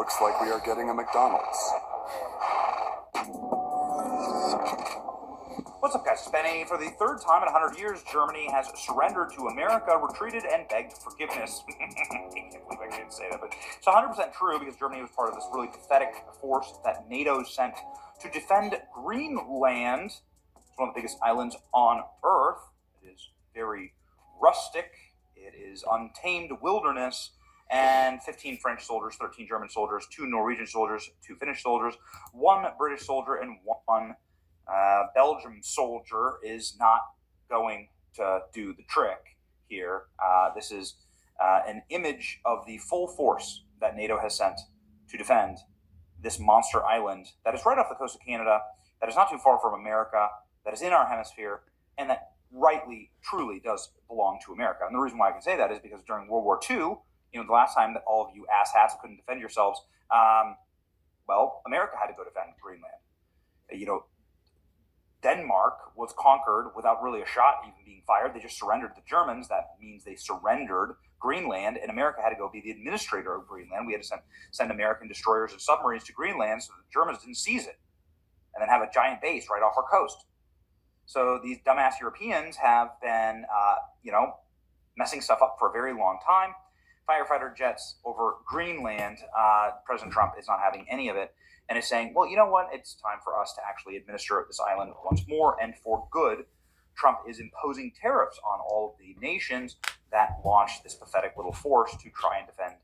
Looks like we are getting a McDonald's. What's up, guys? It's Benny. For the third time in 100 years, Germany has surrendered to America, retreated, and begged forgiveness. I can't believe I should say that, but it's 100% true because Germany was part of this really pathetic force that NATO sent to defend Greenland. It's one of the biggest islands on Earth. It is very rustic. It is untamed wilderness. And 15 French soldiers, 13 German soldiers, 2 Norwegian soldiers, 2 Finnish soldiers, 1 British soldier, and 1 Belgium soldier is not going to do the trick here. This is an image of the full force that NATO has sent to defend this monster island that is right off the coast of Canada, that is not too far from America, that is in our hemisphere, and that rightly, truly does belong to America. And the reason why I can say that is because during World War II, the last time that all of you asshats couldn't defend yourselves, America had to go defend Greenland. Denmark was conquered without really a shot even being fired. They just surrendered to the Germans. That means they surrendered Greenland, and America had to go be the administrator of Greenland. We had to send American destroyers and submarines to Greenland so the Germans didn't seize it and then have a giant base right off our coast. So these dumbass Europeans have been, messing stuff up for a very long time. Firefighter jets over Greenland. President Trump is not having any of it and is saying, well, you know what? It's time for us to actually administer this island once more and for good. Trump is imposing tariffs on all of the nations that launched this pathetic little force to try and defend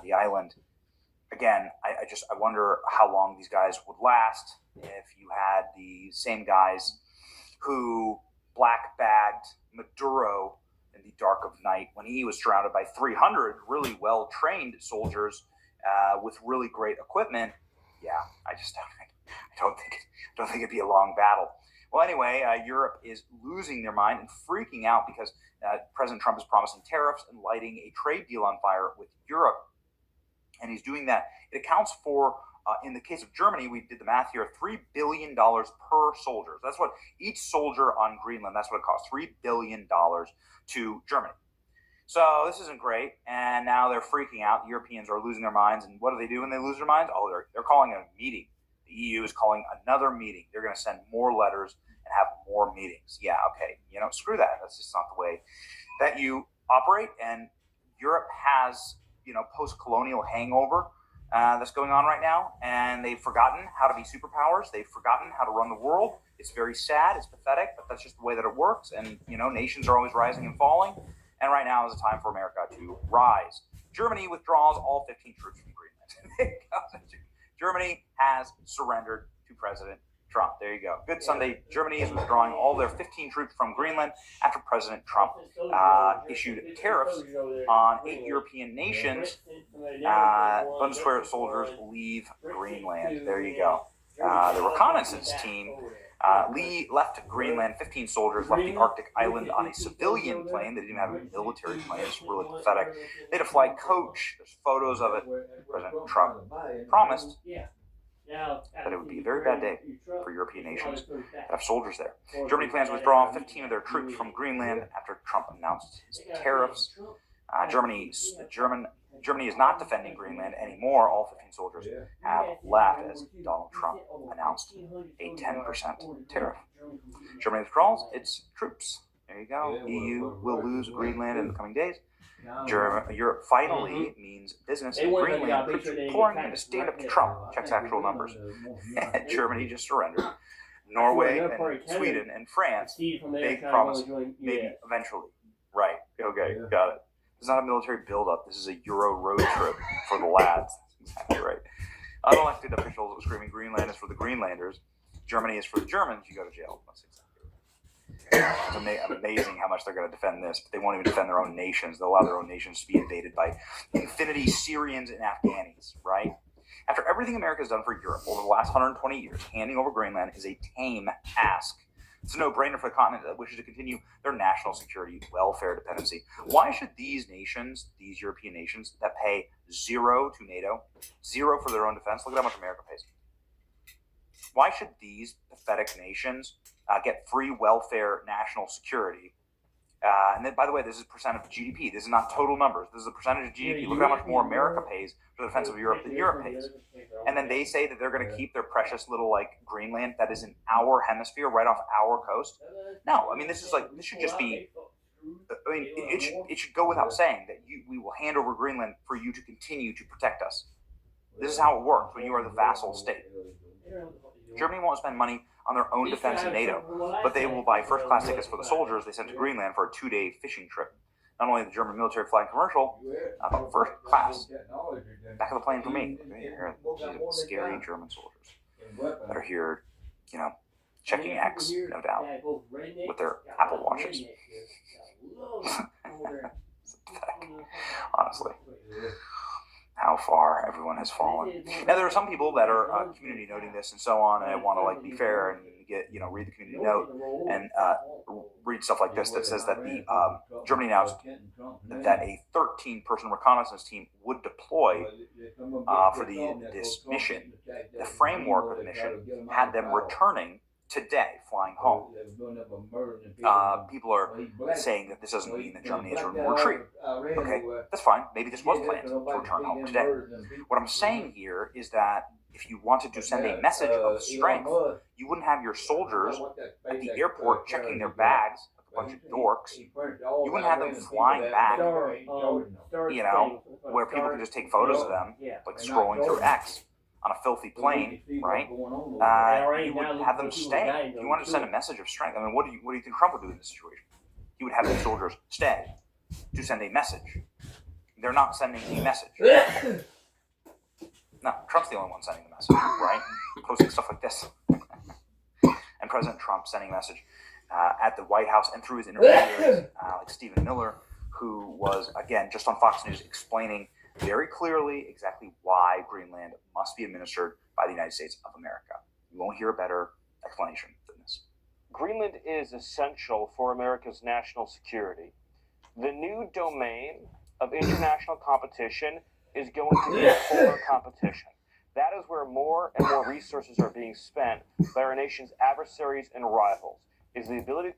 the island. Again, I wonder how long these guys would last if you had the same guys who black-bagged Maduro in the dark of night when he was surrounded by 300 really well-trained soldiers with really great equipment. Yeah, I don't think it'd be a long battle. Well, anyway, Europe is losing their mind and freaking out because President Trump is promising tariffs and lighting a trade deal on fire with Europe. And he's doing that. It accounts for, in the case of Germany, we did the math here, $3 billion per soldier. That's what each soldier on Greenland, that's what it costs, $3 billion to Germany. So this isn't great, and now they're freaking out. The Europeans are losing their minds, and what do they do when they lose their minds? Oh, they're calling a meeting. The EU is calling another meeting. They're going to send more letters and have more meetings. Yeah, okay, screw that. That's just not the way that you operate, and Europe has, post-colonial hangover that's going on right now, and they've forgotten how to be superpowers. They've forgotten how to run the world. It's very sad. It's pathetic, but that's just the way that it works, and, nations are always rising and falling. And right now is the time for America to rise. Germany withdraws all 15 troops from Greenland. Germany has surrendered to President Trump. There you go. Good Sunday. Germany is withdrawing all their 15 troops from Greenland after President Trump issued tariffs on 8 European nations. Bundeswehr soldiers leave Greenland. There you go. The reconnaissance team Lee left Greenland, 15 soldiers left the Arctic island on a civilian plane. They didn't have a military plane. It's really pathetic. They had a flight coach. There's photos of it. President Trump promised that it would be a very bad day for European nations that have soldiers there. Germany plans to withdraw 15 of their troops from Greenland after Trump announced his tariffs. Germany is not defending Greenland anymore. All 15 soldiers have left as Donald Trump announced a 10% tariff. Germany withdraws its troops. There you go. EU will lose Greenland in the coming days. Europe finally means business in Greenland. Troops are pouring in to stand up to Trump. Checks actual numbers. Germany just surrendered. Norway and Sweden and France, they promise maybe eventually. Right. Okay, got it. It's not a military buildup. This is a Euro road trip for the lads. That's exactly right. Unelected officials are screaming Greenland is for the Greenlanders. Germany is for the Germans. You go to jail. That's exactly right. It's amazing how much they're going to defend this, but they won't even defend their own nations. They'll allow their own nations to be invaded by infinity Syrians and Afghanis, right? After everything America has done for Europe over the last 120 years, handing over Greenland is a tame ask. It's a no-brainer for the continent that wishes to continue their national security, welfare dependency. Why should these nations, these European nations that pay $0 to NATO, $0 for their own defense, look at how much America pays. Why should these pathetic nations get free welfare national security And then, by the way, this is percent of GDP. This is not total numbers. This is a percentage of GDP. Look at how much more America pays for the defense of Europe than Europe pays. And then they say that they're going to keep their precious little Greenland that is in our hemisphere, right off our coast. No, I mean this should just be. I mean it should go without saying that we will hand over Greenland for you to continue to protect us. This is how it works when you are the vassal state. Germany won't spend money on their own defense in NATO, but they will buy first-class tickets for the soldiers they sent to Greenland for a 2-day fishing trip. Not only the German military flying commercial, but first class. Back of the plane for me. Scary German soldiers that are here, checking X, no doubt, with their Apple Watches. It's pathetic, honestly. How far everyone has fallen. Now there are some people that are community noting this and so on, and I want to be fair and read the community note and read stuff like this that says that the Germany announced that a 13-person reconnaissance team would deploy for this mission. The framework of the mission had them returning today, flying home. People are saying that this doesn't mean that Germany is in retreat. Okay, that's fine. Maybe this was planned to return home today. What I'm saying here is that if you wanted to send a message of strength, you wouldn't have your soldiers at the airport checking their bags like a bunch of dorks. You wouldn't have them flying back, where people can just take photos of them, like scrolling through X on a filthy plane, right? You would have them stay. If you wanted to send a message of strength, I mean, what do you think Trump would do in this situation? He would have the soldiers stay to send a message. They're not sending a message. No, Trump's the only one sending the message, right? Posting stuff like this. And President Trump sending a message at the White House and through his intermediaries, like Stephen Miller, who was, again, just on Fox News explaining very clearly exactly why Greenland must be administered by the United States of America. You won't hear a better explanation than this. Greenland is essential for America's national security. The new domain of international competition is going to be polar competition. That is where more and more resources are being spent by our nation's adversaries and rivals. Is the ability...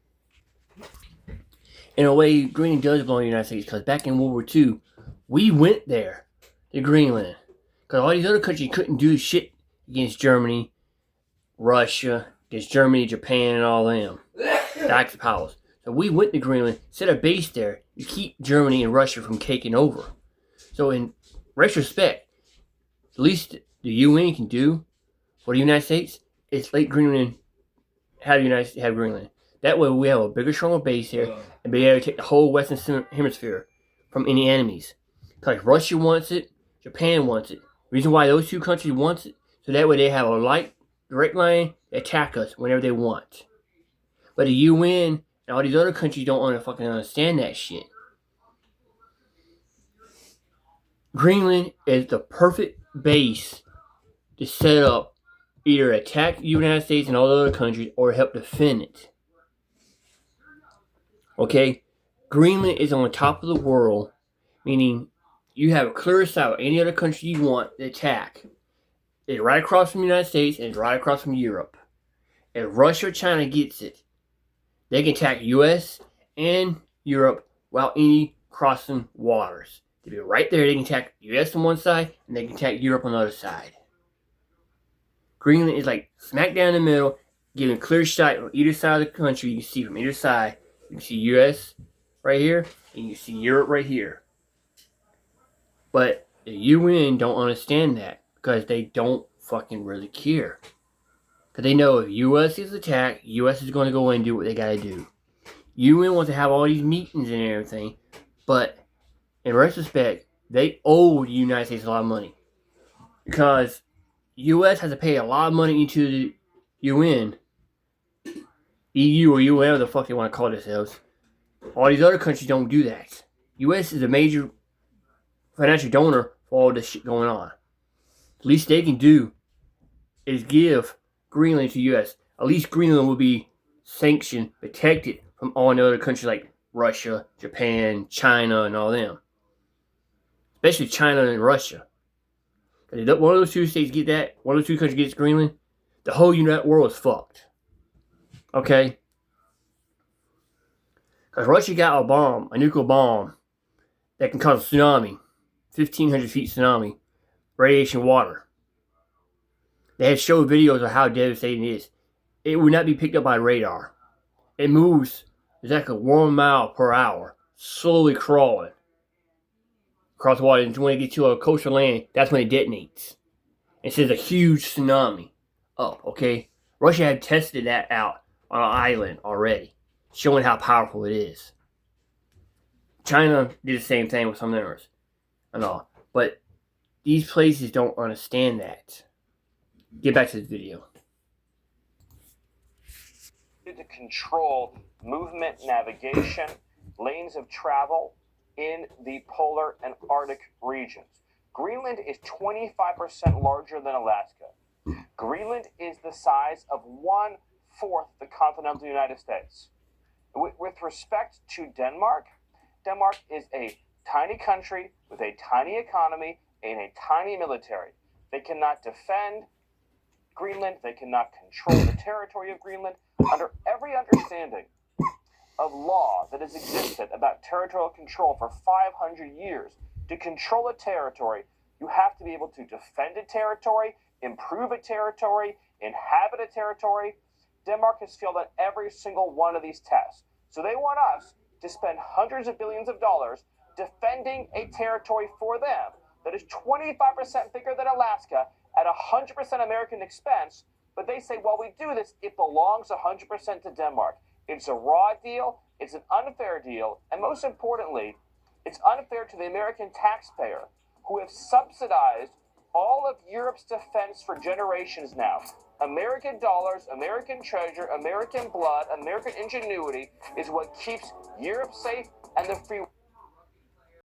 In a way, Greenland does belong to the United States, because back in World War II, we went there to Greenland. Because all these other countries couldn't do shit against Germany, Russia, against Germany, Japan, and all them. The Axis powers. So we went to Greenland, set a base there to keep Germany and Russia from taking over. So in retrospect, the least the UN can do for the United States is let Greenland have Greenland. That way we have a bigger, stronger base here and be able to take the whole Western Hemisphere from any enemies. Because Russia wants it, Japan wants it. The reason why those two countries want it, so that way they have a light, direct line to attack us whenever they want. But the UN and all these other countries don't want to fucking understand that shit. Greenland is the perfect base to set up, either attack the United States and all the other countries or help defend it. Okay? Greenland is on the top of the world, meaning you have a clear sight of any other country you want to attack. It's right across from the United States and it's right across from Europe. If Russia or China gets it, they can attack US and Europe without any crossing waters. They'll be right there. They can attack US on one side and they can attack Europe on the other side. Greenland is like smack down in the middle, giving clear sight on either side of the country. You can see from either side. You can see US right here and you see Europe right here. But the UN don't understand that because they don't fucking really care. Because they know if US is attacked, US is going to go in and do what they got to do. UN wants to have all these meetings and everything, but in retrospect, they owe the United States a lot of money. Because US has to pay a lot of money into the UN, EU or UN, whatever the fuck they want to call themselves. All these other countries don't do that. US is a major financial donor for all this shit going on. The least they can do is give Greenland to US. At least Greenland will be sanctioned, protected from all the other countries like Russia, Japan, China, and all them. Especially China and Russia. Because if one of those two states get that, one of those two countries gets Greenland, the whole world is fucked. Okay? Because Russia got a bomb, a nuclear bomb, that can cause a tsunami, 1,500 feet tsunami, radiation water. They had showed videos of how devastating it is. It would not be picked up by radar. It moves exactly 1 mile per hour, slowly crawling across the water. And when it gets to a coastal land, that's when it detonates. It sends a huge tsunami up, okay? Russia had tested that out on an island already, showing how powerful it is. China did the same thing with some others and all. But these places don't understand that. Get back to this video. To control movement, navigation, lanes of travel in the polar and Arctic regions. Greenland is 25% larger than Alaska. Greenland is the size of 1/4 the continental United States. With respect to Denmark, Denmark is a tiny country with a tiny economy and a tiny military. They cannot defend Greenland. They cannot control the territory of Greenland. Under every understanding of law that has existed about territorial control for 500 years, to control a territory, you have to be able to defend a territory, improve a territory, inhabit a territory. Denmark has failed on every single one of these tests. So they want us to spend hundreds of billions of dollars defending a territory for them that is 25% bigger than Alaska at 100% American expense. But they say, while we do this, it belongs 100% to Denmark. It's a raw deal, it's an unfair deal, and most importantly, it's unfair to the American taxpayer, who have subsidized all of Europe's defense for generations now. American dollars, American treasure, American blood, American ingenuity is what keeps Europe safe and the free